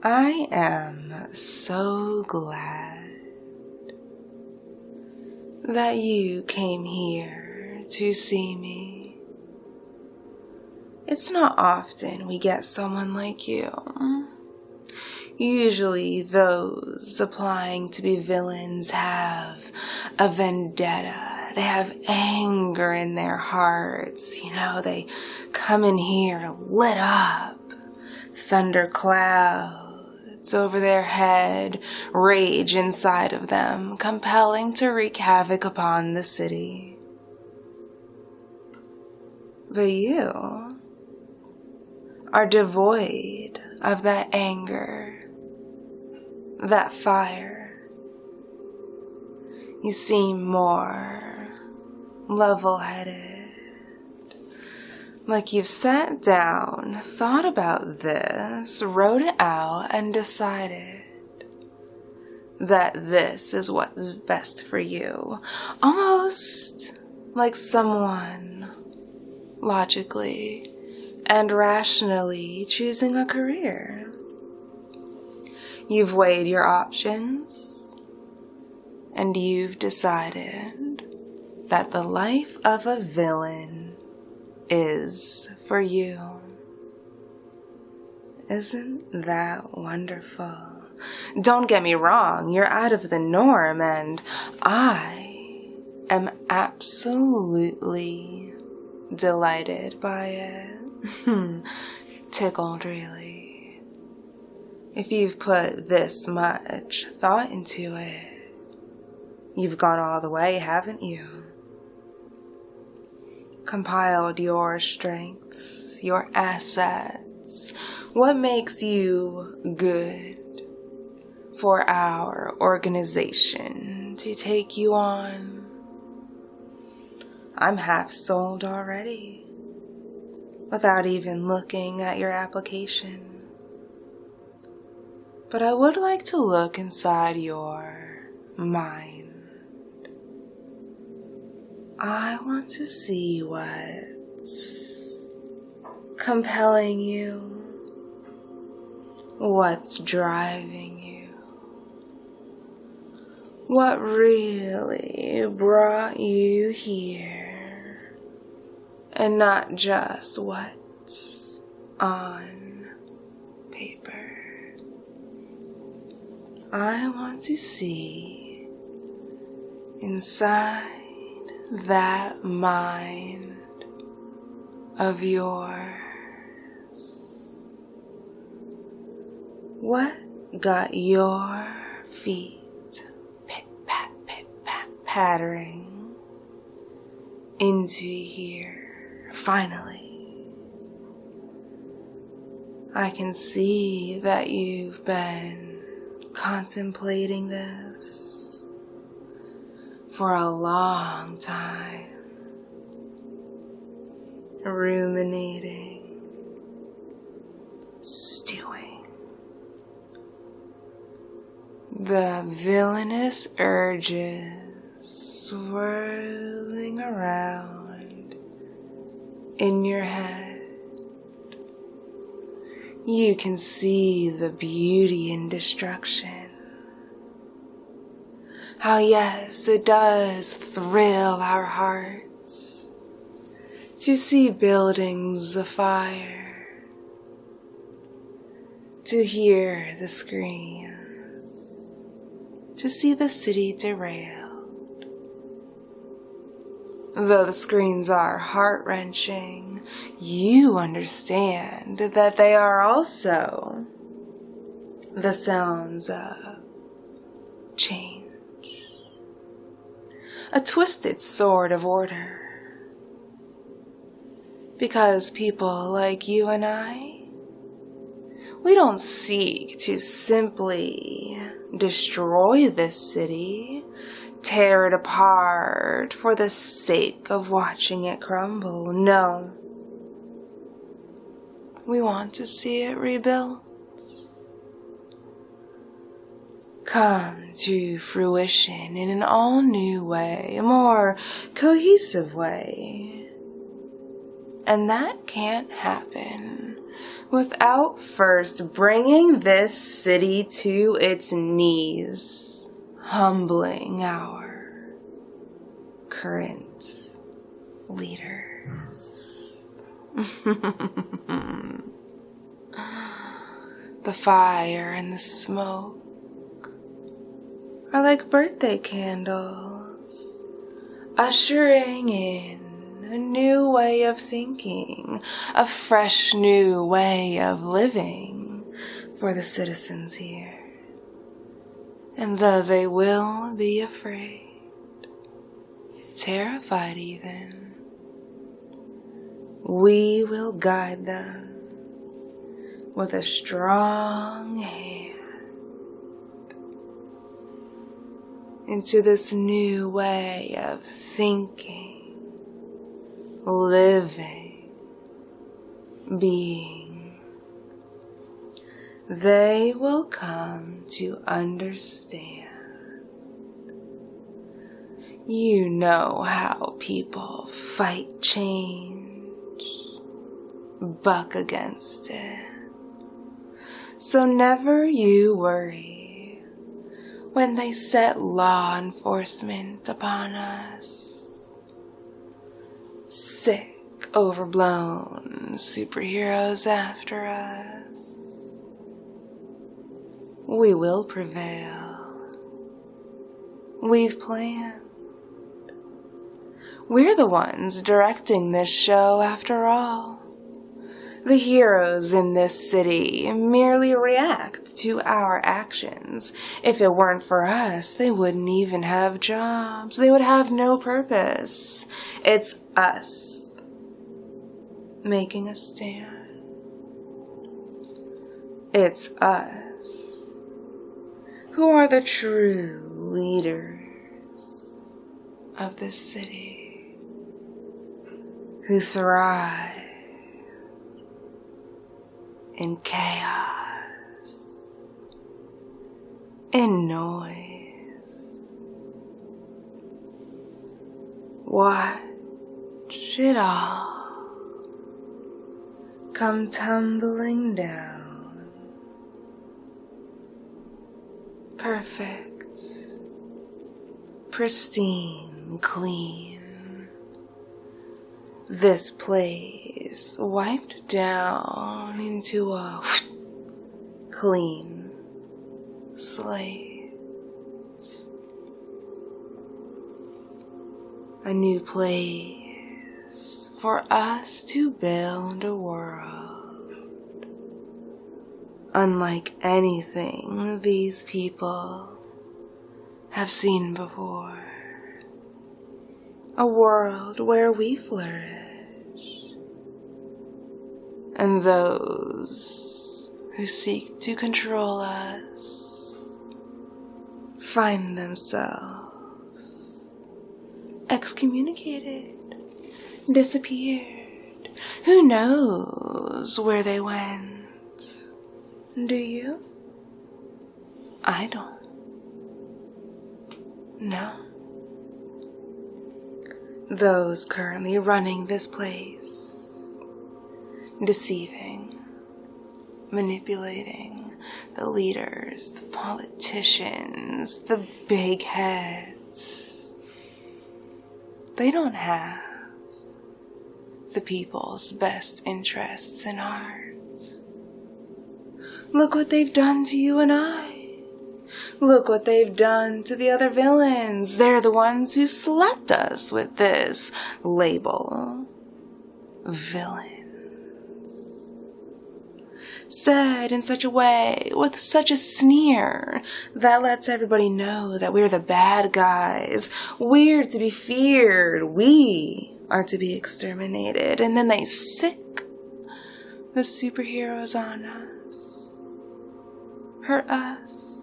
I am so glad that you came here to see me. It's not often we get someone like you. Usually those applying to be villains have a vendetta. They have anger in their hearts. They come in here lit up. Thunderclouds over their head, rage inside of them, compelling to wreak havoc upon the city. But you are devoid of that anger, that fire. You seem more level-headed. Like you've sat down, thought about this, wrote it out, and decided that this is what's best for you. Almost like someone logically and rationally choosing a career. You've weighed your options, and you've decided that the life of a villain is for you. Isn't that wonderful? Don't get me wrong, you're out of the norm, and I am absolutely delighted by it. Tickled, really. If you've put this much thought into it, you've gone all the way, haven't you? Compiled your strengths, your assets, what makes you good for our organization to take you on. I'm half sold already, without even looking at your application. But I would like to look inside your mind. I want to see what's compelling you, what's driving you, what really brought you here, and not just what's on paper. I want to see inside that mind of yours. What got your feet pit-pat, pattering into here? Finally, I can see that you've been contemplating this for a long time, ruminating, stewing. The villainous urges swirling around in your head. You can see the beauty in destruction. How yes, it does thrill our hearts to see buildings afire, to hear the screams, to see the city derailed. Though the screams are heart-wrenching, you understand that they are also the sounds of change. A twisted sort of order. Because people like you and I, we don't seek to simply destroy this city, tear it apart for the sake of watching it crumble. No. We want to see it rebuilt. Come to fruition in an all-new way, a more cohesive way. And that can't happen without first bringing this city to its knees, humbling our current leaders. The fire and the smoke are like birthday candles, ushering in a new way of thinking, a fresh new way of living for the citizens here. And though they will be afraid, terrified even, we will guide them with a strong hand into this new way of thinking, living, being. They will come to understand. You know how people fight change, buck against it. So never you worry when they set law enforcement upon us. Sick, overblown superheroes after us. We will prevail. We've planned. We're the ones directing this show after all. The heroes in this city merely react to our actions. If it weren't for us, they wouldn't even have jobs. They would have no purpose. It's us making a stand. It's us who are the true leaders of this city, who thrive in chaos, in noise. Watch it all come tumbling down. Perfect, pristine, clean. This place wiped down into a clean slate. A new place for us to build a world unlike anything these people have seen before. A world where we flourish, and those who seek to control us find themselves excommunicated, disappeared. Who knows where they went? Do you? I don't. No. Those currently running this place, deceiving, manipulating the leaders, the politicians, the big heads. They don't have the people's best interests in heart. Look what they've done to you and I. Look what they've done to the other villains. They're the ones who slapped us with this label. Villains. Said in such a way, with such a sneer, that lets everybody know that we're the bad guys. We're to be feared. We are to be exterminated. And then they sick the superheroes on us. Hurt us.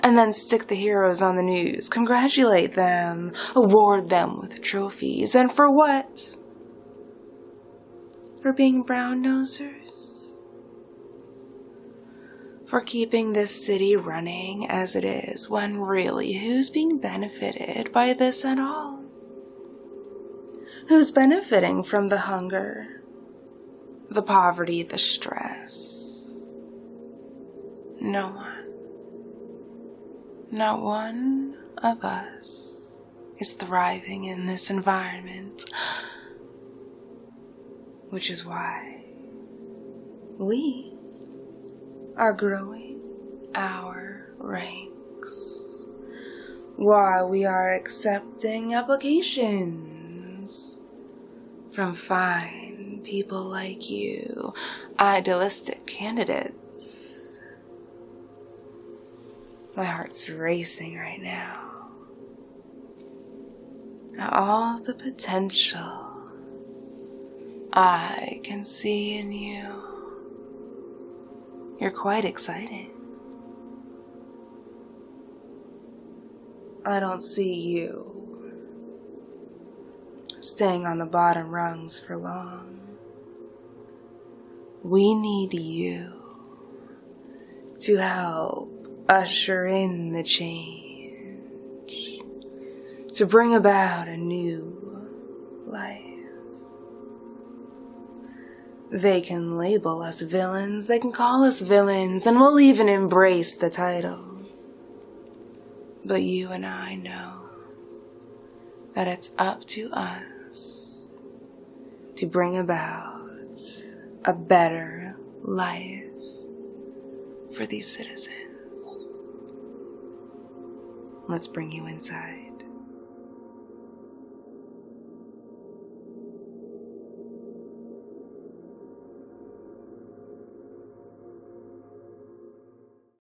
And then stick the heroes on the news, congratulate them, award them with trophies. And for what? For being brown-nosers? For keeping this city running as it is, when really, who's being benefited by this at all? Who's benefiting from the hunger, the poverty, the stress. No one, not one of us is thriving in this environment, which is why we are growing our ranks, why we are accepting applications from fine people like you, idealistic candidates. My heart's racing right now at all the potential I can see in you. You're quite excited. I don't see you staying on the bottom rungs for long. We need you to help usher in the change, to bring about a new life. They can label us villains, they can call us villains, and we'll even embrace the title. But you and I know that it's up to us to bring about a better life for these citizens. Let's bring you inside.